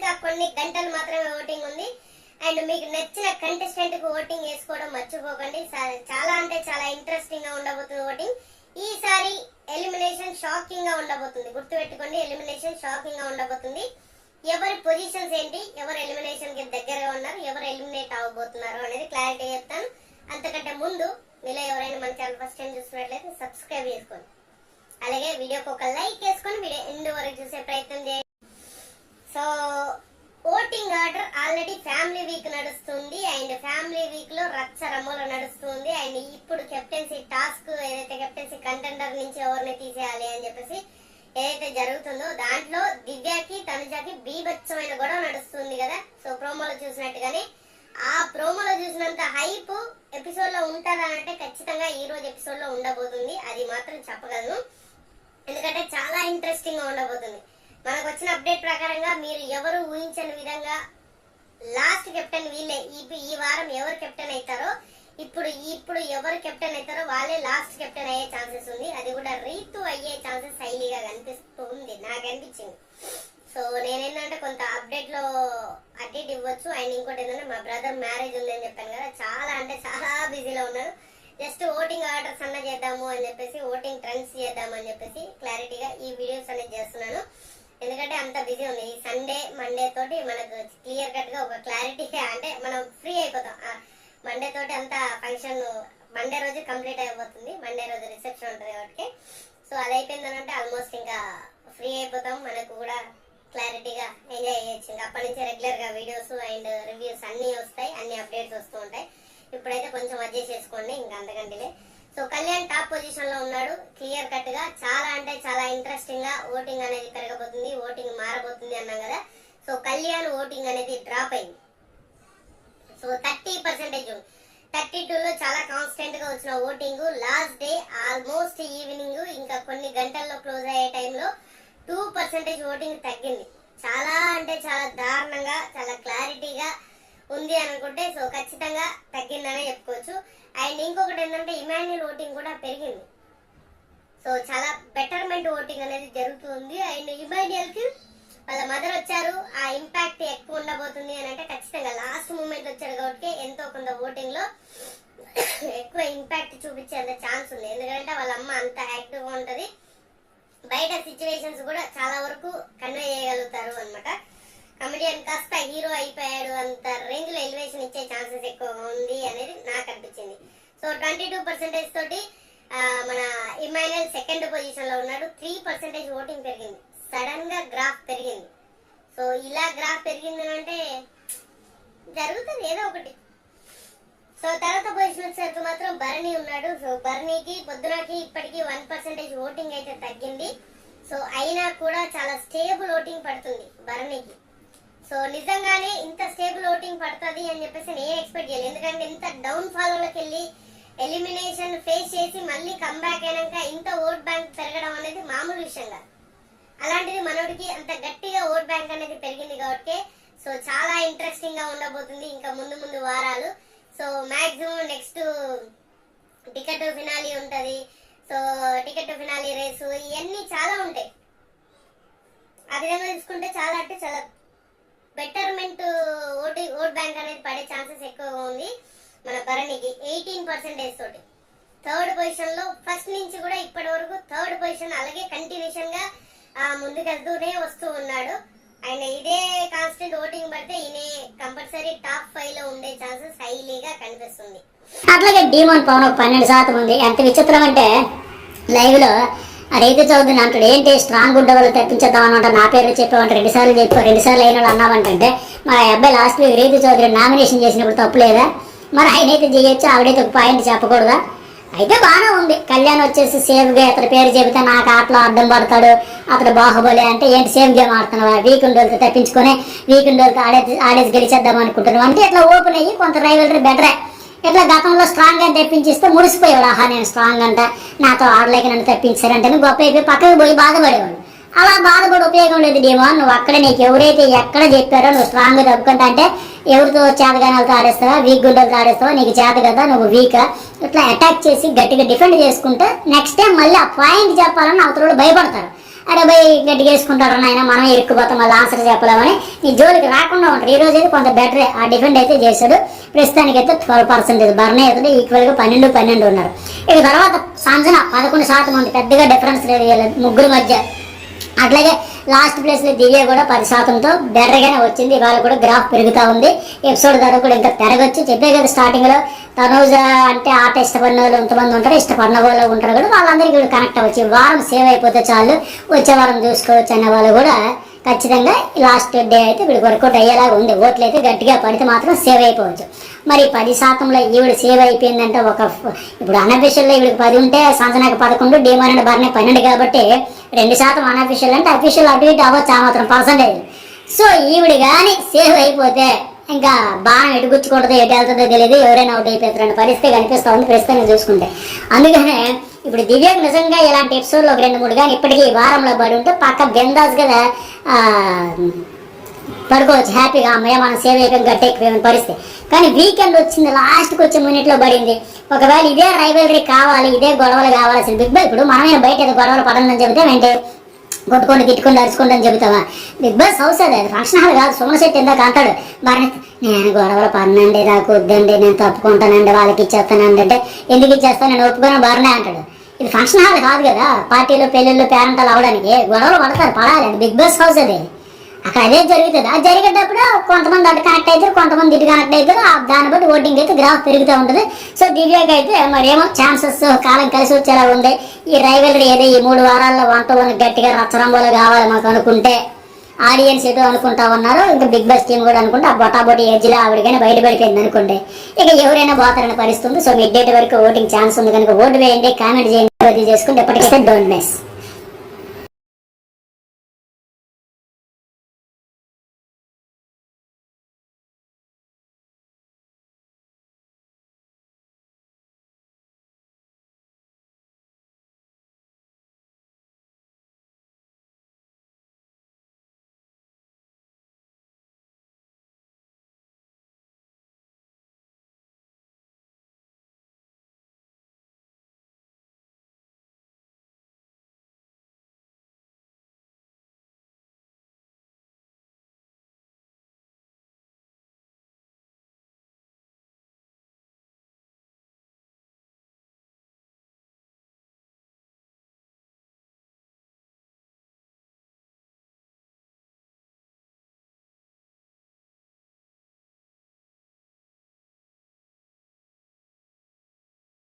ఇంకా కొన్ని గంటలు మాత్రమే ఓటింగ్ ఉంది. అండ్ మీకు నచ్చిన కంటెస్టెంట్ కు ఓటింగ్ వేసుకోవడం మర్చిపోకండి. చాలా అంటే చాలా ఇంట్రెస్టింగ్ గా ఉండబోతుంది ఓటింగ్. ఈసారి ఎలిమినేషన్ షాకింగ్ గా ఉండబోతుంది. గుర్తుపెట్టుకోండి, ఎలిమినేషన్ షాకింగ్ గా ఉండబోతుంది. ఎవరి పొజిషన్స్ ఏంటి, ఎవరు ఎలిమినేషన్ కి దగ్గరగా ఉన్నారు, ఎవరు ఎలిమినేట్ అవ్వబోతున్నారు అనేది క్లారిటీ చెప్తాను. అంతకంటే ముందు మీలో ఎవరైనా మన ఛానల్ ఫస్ట్ టైం చూసినట్లయితే సబ్స్క్రైబ్ చేసుకోండి. అలాగే వీడియోకి ఒక లైక్ చేసుకొని వీడియో ఎండ్ వరకు చూసే ప్రయత్నం చేయండి. So voting order already family week నడుస్తుంది. అండ్ ఫ్యామిలీ వీక్ లో రచ్చ రమ్మలో నడుస్తుంది. అండ్ ఇప్పుడు కెప్టెన్సీ టాస్క్ ఏదైతే కెప్టెన్సీ కంటెండర్ నుంచి ఎవరిని తీసేయాలి అని చెప్పేసి ఏదైతే జరుగుతుందో దాంట్లో దివ్యకి తనుజకి బీభత్సమైన గొడవ నడుస్తుంది కదా. సో ప్రోమోలో చూసినట్టుగానే ఆ ప్రోమోలో చూసినంత హైప్ ఎపిసోడ్ లో ఉంటుందా అంటే ఖచ్చితంగా ఈ రోజు ఎపిసోడ్ లో ఉండబోతుంది. అది మాత్రం చెప్పగలను, ఎందుకంటే చాలా ఇంట్రెస్టింగ్ గా ఉండబోతుంది. మనకు వచ్చిన అప్డేట్ ప్రకారంగా మీరు ఎవరు ఊహించని విధంగా లాస్ట్ కెప్టెన్ వీళ్ళే. ఈ వారం ఎవరు కెప్టెన్ అవుతారో ఇప్పుడు ఎవరు కెప్టెన్ అవుతారో వాళ్ళే లాస్ట్ కెప్టెన్ అయ్యే ఛాన్సెస్ ఉంది. అది కూడా రీతు అయ్యే ఛాన్సెస్ హైలీగా కనిపిస్తుంది, నాకు అనిపించింది. సో నేనేంటంటే కొంత అప్డేట్ లో అప్డేట్ ఇవ్వచ్చు. అండ్ ఇంకోటి ఏంటంటే మా బ్రదర్ మ్యారేజ్ ఉందని చెప్పాను కదా, చాలా అంటే చాలా బిజీలో ఉన్నాను. జస్ట్ ఓటింగ్ ఆర్డర్స్ అన్న చేద్దాము అని చెప్పేసి, ఓటింగ్ ట్రెండ్స్ చేద్దాము అని చెప్పేసి క్లారిటీగా ఈ వీడియోస్ అనేది చేస్తున్నాను. ఎందుకంటే అంత బిజీ ఉంది. ఈ సండే మండే తోటి మనకు క్లియర్ కట్ గా ఒక క్లారిటీ అంటే మనం ఫ్రీ అయిపోతాం. మండే తోటి అంత ఫంక్షన్ మండే రోజు కంప్లీట్ అయిపోతుంది. మండే రోజు రిసెప్షన్ ఉంటుంది కాబట్టి సో అది అయిపోయిందనంటే ఆల్మోస్ట్ ఇంకా ఫ్రీ అయిపోతాం. మనకు కూడా క్లారిటీగా ఎంజాయ్ చేయొచ్చు. ఇంకా అప్పటి నుంచి రెగ్యులర్ గా వీడియోస్ అండ్ రివ్యూస్ అన్ని వస్తాయి, అన్ని అప్డేట్స్ వస్తూ ఉంటాయి. ఇప్పుడైతే కొంచెం అడ్జస్ట్ చేసుకోండి, ఇంకా అంతకంటే. సో కళ్యాణ్ టాప్ పొజిషన్ లో ఉన్నాడు క్లియర్ కట్ గా. చాలా అంటే చాలా ఇంట్రెస్టింగ్ గా ఓటింగ్ అనేది పెరగబోతుంది, ఓటింగ్ మారబోతుంది అన్నాం కదా. సో కళ్యాణ్ ఓటింగ్ అనేది డ్రాప్ అయింది. సో 30%, 32 లో చాలా కాన్స్టెంట్ గా వచ్చిన voting last day almost evening ఇంకా కొన్ని గంటల్లో క్లోజ్ అయ్యే టైంలో 2% ఓటింగ్ తగ్గింది. చాలా అంటే చాలా దారుణంగా, చాలా క్లారిటీగా ఉంది అనుకుంటే సో ఖచ్చితంగా తగ్గిందనే చెప్పుకోవచ్చు. అండ్ ఇంకొకటి ఏంటంటే ఇమాన్యుల్ ఓటింగ్ కూడా పెరిగింది. సో చాలా బెటర్మెంట్ ఓటింగ్ అనేది జరుగుతుంది. అండ్ ఇమాన్యుల్ కి వాళ్ళ మదర్ వచ్చారు, ఆ ఇంపాక్ట్ ఎక్కువ ఉండబోతుంది అని అంటే ఖచ్చితంగా లాస్ట్ మూమెంట్ వచ్చాడు కాబట్టి ఎంతో కొంత ఓటింగ్ లో ఎక్కువ ఇంపాక్ట్ చూపించేంత ఛాన్స్ ఉంది. ఎందుకంటే వాళ్ళ అమ్మ అంత యాక్టివ్ గా ఉంటది, బయట సిచ్యువేషన్స్ కూడా చాలా వరకు కన్వే చేయగలుగుతారు అనమాట. కమెడియన్ కాస్త హీరో అయిపోయాడు అంత రేంజ్ లో ఎలివేషన్ ఇచ్చే ఛాన్సెస్ ఎక్కువగా ఉంది అనేది నాకు అనిపించింది. సో 22% తోటి మన ఇమాన్యుల్ సెకండ్ పొజిషన్ లో ఉన్నాడు. 3% ఓటింగ్ పెరిగింది, సడన్ గా గ్రాఫ్ పెరిగింది. సో ఇలా గ్రాఫ్ పెరిగింది అంటే జరుగుతుంది ఏదో ఒకటి. సో తర్వాత పొజిషన్ వచ్చేసరికి మాత్రం భరణి ఉన్నాడు. సో భరణికి పొద్దునకి ఇప్పటికి 1% ఓటింగ్ అయితే తగ్గింది. సో అయినా కూడా చాలా స్టేబుల్ ఓటింగ్ పడుతుంది భరణికి. సో నిజంగానే ఇంత స్టేబుల్ ఓటింగ్ పడుతుంది అని చెప్పేసి నేను ఎక్స్పెక్ట్ చేయలేదు. ఎందుకంటే ఇంత డౌన్ ఫాల్ లోకి వెళ్ళి ఎలిమినేషన్ ఫేస్ చేసి మళ్ళీ కంబ్యాక్ అయినాక ఇంత ఓట్ బ్యాంక్ పెరగడం అనేది మామూలు విషయం కాదు. అలాంటిది మనోడికి అంత గట్టిగా ఓట్ బ్యాంక్ అనేది పెరిగింది కాబట్టి సో చాలా ఇంట్రెస్టింగ్ గా ఉండబోతుంది ఇంకా ముందు ముందు వారాలు. So maximum next ticket finale ఉంటది. సో టికెట్ ఫినాలి రేసు ఇవన్నీ చాలా ఉంటాయి. ఆ విధంగా చూసుకుంటే చాలా అంటే చాలా బెటర్మెంట్ ఓట్ బ్యాంక్ అనేది పడే ఛాన్సెస్ ఎక్కువగా ఉంది మన భరణికి. 18% తోటి థర్డ్ పొజిషన్ లో ఫస్ట్ నుంచి కూడా ఇప్పటి వరకు థర్డ్ పొజిషన్ అలాగే కంటిన్యూషన్ గా ముందుకెళ్తూనే వస్తూ ఉన్నాడు. ఆయన ఇదే కాన్స్టెంట్ ఓటింగ్ పడితే ఈయన కంపల్సరీ టాప్ 5 లో ఉండే ఛాన్సెస్ హైలీగా కనిపిస్తుంది. అట్లాగే డీమోన్ పవన్ 12% ఉంది. ఎంత విచిత్రం అంటే లైవ్ లో రైతు చౌదరి అంటాడు, ఏంటి స్ట్రాంగ్ గుడ్డ వాళ్ళు తెప్పించేద్దాం అనమాట, నా పేరు చెప్పామంటే 2 సార్లు చెప్పావు, 2 సార్లు అయిన వాళ్ళు అన్నావంటే మరి ఆ అబ్బాయి లాస్ట్ వీక్ రైతు చౌదరి నామినేషన్ చేసినప్పుడు తప్పులేదా? మరి ఆయనైతే చేయొచ్చు, ఆవిడైతే ఒక పాయింట్ చెప్పకూడదా? అయితే బాగానే ఉంది. కళ్యాణ్ వచ్చేసి సేఫ్గా అతని పేరు చెబితే నాకు ఆటలో అడ్డం పడతాడు, అతడు బాహుబలి అంటే ఏంటి సేమ్ గేమ్ ఆడుతున్నావా, వీకెండ్ వాళ్ళతో తప్పించుకొని వీకెండ్ వాళ్ళతో ఆడేసి గెలిచేద్దాం అనుకుంటున్నావు అంటే ఇట్లా ఓపెన్ అయ్యి కొంత రైవలరీ బెటరే. ఇట్లా గతంలో స్ట్రాంగ్ అని తెప్పించిస్తే ముడిసిపోయాడు, ఆహా నేను స్ట్రాంగ్ అంట, నాతో ఆడలేక నన్ను తెప్పించారంటే గొప్ప అయిపోయి పక్కకి పోయి బాధపడేవాడు. అలా బాధపడి ఉపయోగం లేదు డేమో. నువ్వు అక్కడ నీకు ఎవరైతే ఎక్కడ చెప్పారో నువ్వు స్ట్రాంగ్ తప్పుకుంటా అంటే ఎవరితో చేతగానాలతో ఆడేస్తావా, వీక్ గుండెలతో ఆడేస్తావా, నీకు చేత కదా నువ్వు వీక్, ఇట్లా అటాక్ చేసి గట్టిగా డిఫెండ్ చేసుకుంటే నెక్స్ట్ టైం మళ్ళీ ఆ పాయింట్ చెప్పాలని అవతల భయపడతారు. అరే పోయి గట్టిగా వేసుకుంటారు నాయన, మనం ఇరుక్కుపోతాం, మళ్ళీ ఆన్సర్ చెప్పలేమని నీ జోలికి రాకుండా ఉంటారు. ఈ రోజు అయితే కొంత బెటరే, ఆ డిఫెండ్ అయితే చేశాడు. ప్రస్తుతానికి అయితే 12% బర్నే అవుతుంది, ఈక్వల్గా 12 ఉన్నారు. ఇక తర్వాత సంజన 11% ఉంది, పెద్దగా డిఫరెన్స్ లేదు వీళ్ళ ముగ్గురు మధ్య. అట్లాగే లాస్ట్ ప్లేస్లో దివ్య కూడా 10%తో బెటర్గానే వచ్చింది. ఇవాళ కూడా గ్రాఫ్ పెరుగుతూ ఉంది. ఎపిసోడ్ ధర కూడా ఇంకా పెరగచ్చు. చెప్పే కదా స్టార్టింగ్లో తనూజ అంటే ఆట ఇష్టపడిన వాళ్ళు ఎంతమంది ఉంటారు, ఇష్టపడిన వాళ్ళు ఉంటారు కూడా, వాళ్ళందరికీ కూడా కనెక్ట్ అవ్వచ్చు. ఈ వారం సేవ్ అయిపోతే చాలు, వచ్చే వారం చూసుకోవచ్చు అనే వాళ్ళు కూడా ఖచ్చితంగా లాస్ట్ డే అయితే వీడికి వర్కౌట్ అయ్యేలాగా ఉంది. ఓట్లు అయితే గట్టిగా పడితే మాత్రం సేవ్ అయిపోవచ్చు. మరి 10%లో ఈవిడ సేవ్ అయిపోయిందంటే ఇప్పుడు అన్అఫీషియల్లో ఈవిడికి 10 ఉంటే సంజనాకి 11, డీమన్ అండ్ బర్నే 12 కాబట్టి 2% అన్అఫీషియల్ అంటే అఫీషియల్ అటు ఇటు అవ్వచ్చు ఆ మాత్రం పర్సంటేజ్. సో ఈవిడ కానీ సేవ్ అయిపోతే ఇంకా బాగా ఎటుగుచ్చుకుంటుందో ఎటు వెళ్తుందో తెలియదు, ఎవరైనా అవుట్ అయిపోతారని పరిస్థితి కనిపిస్తూ ఉంది ప్రస్తుతంగా చూసుకుంటే. అందుకనే ఇప్పుడు దివ్యకు నిజంగా ఇలాంటి ఎపిసోడ్లో 2-3 కానీ ఇప్పటికీ వారంలో పడి ఉంటే పక్క బెందాస్ కదా పడుకోవచ్చు హ్యాపీగా, అమ్మయ్య మనం సేవ్ అయిపోయి గట్టెక్కిపోయిన పరిస్థితి. కానీ వీకెండ్ వచ్చింది, లాస్ట్కి వచ్చే మినిట్లో పడింది. ఒకవేళ ఇదే రైవలరీ కావాలి, ఇదే గొడవలు కావాల్సింది బిగ్ బాస్. ఇప్పుడు మనమైన బయట ఏదో గొడవలు పడాలని చెబితే వెంటే కొట్టుకొని తిట్టుకొని అరుచుకుంటా అని చెబుతావా? బిగ్ బాస్ హౌస్ అది ఫంక్షన్ హాల్ కాదు. సుమన శెట్టి ఇందాక అంటాడు, మరి నేను గొడవలు పడినండి, నాకు వద్దండి, నేను తప్పుకుంటానండి, వాళ్ళకి ఇచ్చేస్తానండి అంటే ఎందుకు ఇచ్చేస్తాను, నేను ఒప్పుకొని బారనే అంటాడు. ఇది ఫంక్షన్ హాల్ కాదు కదా, పార్టీలు పెళ్ళిళ్ళు పేరెంటాలు అవడానికి. గొడవలు పడతారు, పడాలి, అది బిగ్ బాస్ హౌస్ అది. అక్కడ అదే జరుగుతుంది. అది జరిగేటప్పుడు కొంతమంది అటు కనెక్ట్ అవుతారు, కొంతమంది ఇటు కనెక్ట్ అవుతారు. దాన్ని బట్టి ఓటింగ్ అయితే గ్రాఫ్ పెరుగుతూ ఉంటుంది. సో దివ్యకి అయితే మరేమో ఛాన్సెస్ కాలం కలిసి వచ్చేలా ఉంది. ఈ రైవలరీ ఏదో ఈ 3 వారాల్లో 1-1 గట్టిగా రచ్చరంబోలు కావాలి మాకు అనుకుంటే, ఆడియన్స్ ఏదో అనుకుంటా ఉన్నారు, ఇంకా బిగ్ బాస్ టీం కూడా అనుకుంటే ఆ బొటాబొటి ఎడ్జ్లో ఆవిడకైనా బయటపడిపోయింది అనుకోండి, ఇక ఎవరైనా పోతారని పరిస్థితుంది. సో మిడ్ డేట్ వరకు ఓటింగ్ ఛాన్స్ ఉంది కనుక ఓటు వేయండి, కామెంట్ చేయండి, చేసుకుంటే ఎప్పటికైతే డోంట్ మిస్.